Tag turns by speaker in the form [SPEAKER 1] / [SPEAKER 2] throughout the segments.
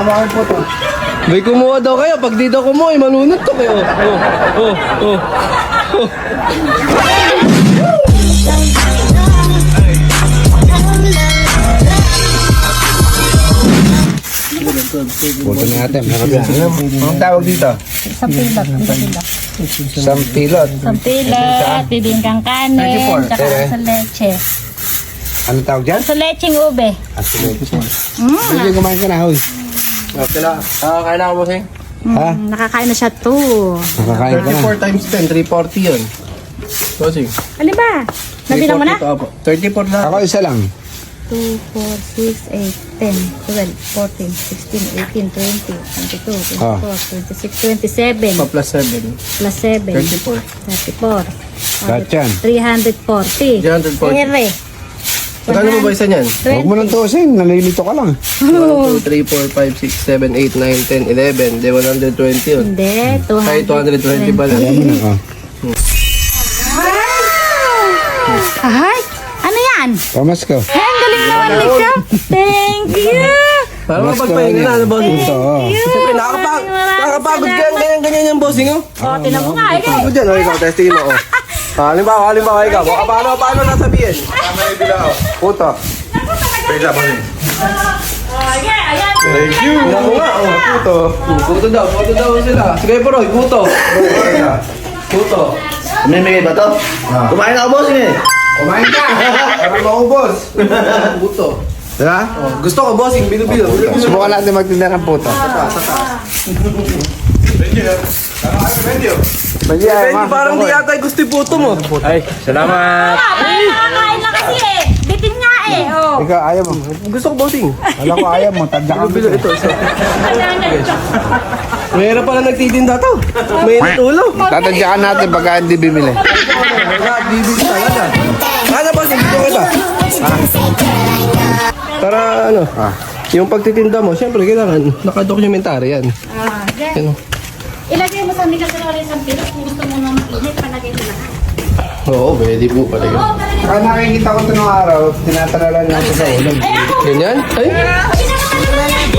[SPEAKER 1] Kumain po to.
[SPEAKER 2] May kumuha daw kayo. Pag di daw kumuha, malunod to kayo. Oh.
[SPEAKER 1] Puto natin. Anong tawag dito?
[SPEAKER 3] Sampilot.
[SPEAKER 1] Sampilot.
[SPEAKER 3] Sampilot, bibingkang kanin,
[SPEAKER 1] 34.
[SPEAKER 3] tsaka sa leche.
[SPEAKER 1] Anong tawag dyan?
[SPEAKER 3] Sa lecheng ube.
[SPEAKER 1] Asilete. Pwede kumain ka na, hoy.
[SPEAKER 2] Okay lang. Kaya na ako, bossing.
[SPEAKER 1] Ha?
[SPEAKER 3] Nakakain na siya to.
[SPEAKER 1] Nakakain ka na.
[SPEAKER 2] 34 times 10, 340 yun. Bossing.
[SPEAKER 3] Alin ba? Nabilang mo na?
[SPEAKER 2] 34 na.
[SPEAKER 1] Ako isa lang.
[SPEAKER 3] 2, 4, 6, 8, 10, 12, 14, 16, 18, 20, 22, 24, 26, 27.
[SPEAKER 2] Plus 7.
[SPEAKER 3] Plus 7.
[SPEAKER 2] 34.
[SPEAKER 3] 34.
[SPEAKER 1] Lahat yan.
[SPEAKER 3] 340.
[SPEAKER 2] 340.
[SPEAKER 3] Ere.
[SPEAKER 2] Magkano mo ba isa niyan?
[SPEAKER 1] Huwag mo nang tuusin. Nalilito ka lang.
[SPEAKER 2] 1, 2, 3, 4, 5, 6, 7, 8, 9, 10, 11. Di 120 yun.
[SPEAKER 3] Hindi,
[SPEAKER 2] Ay, 220 pala.
[SPEAKER 1] Alam mo na, oh.
[SPEAKER 3] Ay, ano yan?
[SPEAKER 1] Pamas ko.
[SPEAKER 3] Ay, ang galing naman ni Kap. Thank you.
[SPEAKER 2] Para mapagpahinga na, ano, bossing?
[SPEAKER 1] Ito, oh.
[SPEAKER 2] Siyempre, nakakapagod ka ganyan yung bossing, oh.
[SPEAKER 3] O, tinan mo nga, ikaw.
[SPEAKER 2] Pagod yan, oh, ikaw, testingin mo, oh. Halimbawa ikaw. Paano sasabihin?
[SPEAKER 1] Puto.
[SPEAKER 3] Ayan.
[SPEAKER 2] Thank you. Ako nga, oh. Puto daw sila. Sige, Poroy, puto.
[SPEAKER 4] Mamimigay ba to? Kumain ako, bossing eh.
[SPEAKER 1] Kumain ka. Para maubos.
[SPEAKER 2] Puto.
[SPEAKER 1] Diba?
[SPEAKER 2] Oh, gusto ko, bossing, bilo-bilo.
[SPEAKER 1] Subukan natin magtinda ng puto.
[SPEAKER 2] Benji, parang di yata gusto yung puto mo.
[SPEAKER 4] Ay, salamat.
[SPEAKER 3] Nakakain na kasi eh. Bitin nga eh. Oh.
[SPEAKER 1] Ikaw, ayaw mo.
[SPEAKER 2] Gusto ko, bossing.
[SPEAKER 1] Alam ko, ayaw mo. Tanda ka
[SPEAKER 2] Bilo ito. Mayroon pala nagtitinda to. May ulo.
[SPEAKER 1] Tatadyakan natin pagka hindi bibili.
[SPEAKER 2] Bibili talaga. Ano, bossing, dito kita. Para ano, yung pagtitinda mo, syempre kailangan naka-documentary yan. Ano?
[SPEAKER 3] Ilagay mo sa migas na rin sa pilo. Kung gusto mo na mainit, palagay mo lahat.
[SPEAKER 2] Oo, pwede po pala yun.
[SPEAKER 1] Saka nakikita ko ito nung araw, tinatalaran niya ako sa ulam.
[SPEAKER 2] Ganyan?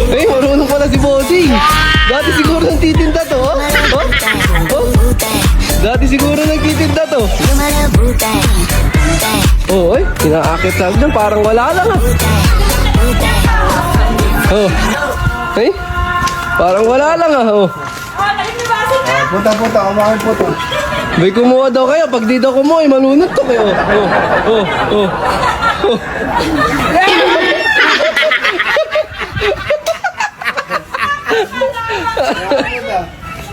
[SPEAKER 2] Ay, marunong pala si Bossing. Dati siguro nagtitinda to, oh? Dati siguro nagtitinda to. Oo, ay, kinaakit sa dyan, parang wala lang, ah. Oh. Ay, parang wala lang, ah, oh.
[SPEAKER 1] Puta, kumain puto.
[SPEAKER 2] May kumuha daw kayo. Pag di daw kumuha, malunod to kayo. Oh.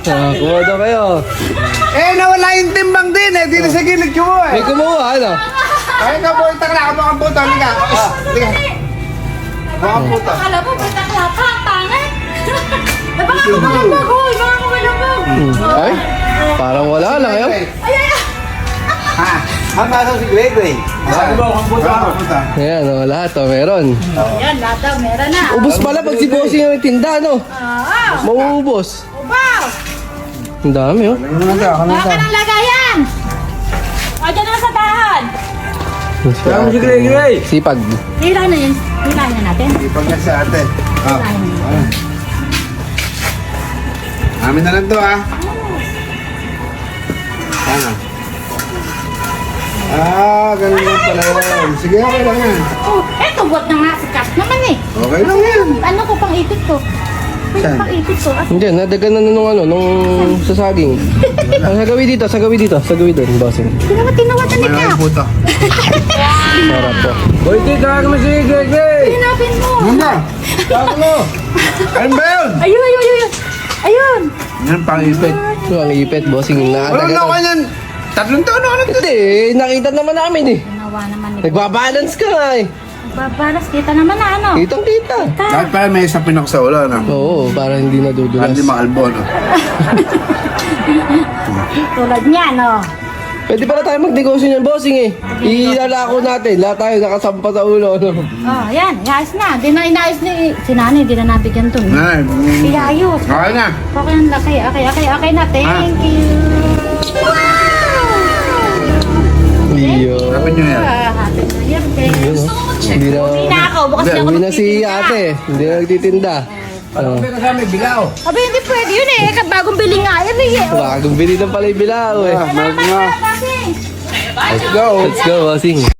[SPEAKER 2] Kumuha daw kayo.
[SPEAKER 1] Nawala yung timbang din eh. Di na sa gilid ko
[SPEAKER 2] May kumuha, ano?
[SPEAKER 1] Ay, kabuhay takla. Kamukhang puto. Halika. Halika. Kamukhang puto.
[SPEAKER 3] Akala mo, may taklapa. Ang pangit. Baka kumalabog. Hoy, baka kumalabog.
[SPEAKER 2] Ay, parang wala lang, eh.
[SPEAKER 1] Ha? Ang nasa si Gregory. Sabi ba, puto.
[SPEAKER 2] Ayan, oh, lahat, oh, meron.
[SPEAKER 3] Yan, lahat daw. Meron na.
[SPEAKER 2] Ubus pala pag si Bossing yung tinda, no? Mauubos.
[SPEAKER 3] Wow.
[SPEAKER 2] Ang dami, oh.
[SPEAKER 3] Baka ka ng lagayan. O, dyan na sa tahan.
[SPEAKER 2] Si Gregory. Sipag.
[SPEAKER 3] Hilahin na yun. Hilahin na natin.
[SPEAKER 1] Ipag na sa ate.
[SPEAKER 3] Hilahin na yun.
[SPEAKER 1] Amin na lang to, ha? Ano? Ganun lang pala yan. Sige, okay lang yan.
[SPEAKER 3] Oh, eto, buat na nga si Kat naman eh.
[SPEAKER 1] Okay lang yan.
[SPEAKER 3] Ano ko pang ipit ko?
[SPEAKER 1] Saan?
[SPEAKER 3] Pang ipit ko.
[SPEAKER 2] Hindi, nadagan na nung sasaging. Sagawi dito, doon, Bossing.
[SPEAKER 3] Tinawatan ni
[SPEAKER 1] May
[SPEAKER 3] Kat.
[SPEAKER 1] puto.
[SPEAKER 2] Sarap po. Boy, tika ka naman si Gregory.
[SPEAKER 3] Hinapin mo.
[SPEAKER 1] Muna! Tago mo! Ano ba yun?
[SPEAKER 3] Ayun. Ayun.
[SPEAKER 1] Yan, pang-ipit.
[SPEAKER 2] Ito ang ipit, Bossing.
[SPEAKER 1] Ano na ako yan? 3 taon na ako nagtito.
[SPEAKER 2] Hindi, nakita naman namin eh.
[SPEAKER 3] Ginawa naman ni
[SPEAKER 2] Nagbabalance ka nga eh.
[SPEAKER 3] Babalas, kita naman na ano.
[SPEAKER 2] Kitang-kita.
[SPEAKER 1] Dahil pala may isang pinak sa ulo, no?
[SPEAKER 2] Oo, para hindi nadudulas.
[SPEAKER 1] Hindi makalbo, no?
[SPEAKER 3] Tulad niya, no.
[SPEAKER 2] Pwede pala tayo magnegosyo niyan, Bossing eh. Ilalako natin, lahat tayo nakasampa sa ulo. No?
[SPEAKER 3] Oh, yan. Iayos na. Di na inayos ni... Si nanay, di na nabigyan to.
[SPEAKER 1] Ay,
[SPEAKER 3] Iayos.
[SPEAKER 1] okay na.
[SPEAKER 3] Okay ang laki. Okay na. Thank you.
[SPEAKER 2] Iyo.
[SPEAKER 1] Dapat nyo yan.
[SPEAKER 3] Happy New Year. Thank you.
[SPEAKER 2] Hindi na,
[SPEAKER 3] Uwi na ako. Bukas na ako
[SPEAKER 2] uwi na si
[SPEAKER 3] magtitinda.
[SPEAKER 2] ate. Hindi na nagtitinda.
[SPEAKER 1] Parang may kasama may bilao.
[SPEAKER 3] Abi, hindi pwede yun eh. Bagong bili nga yan eh.
[SPEAKER 2] Bagong bili ng pala yung bilao eh.
[SPEAKER 3] Salamat nga, bossing.
[SPEAKER 1] Let's go.
[SPEAKER 2] Let's go, bossing.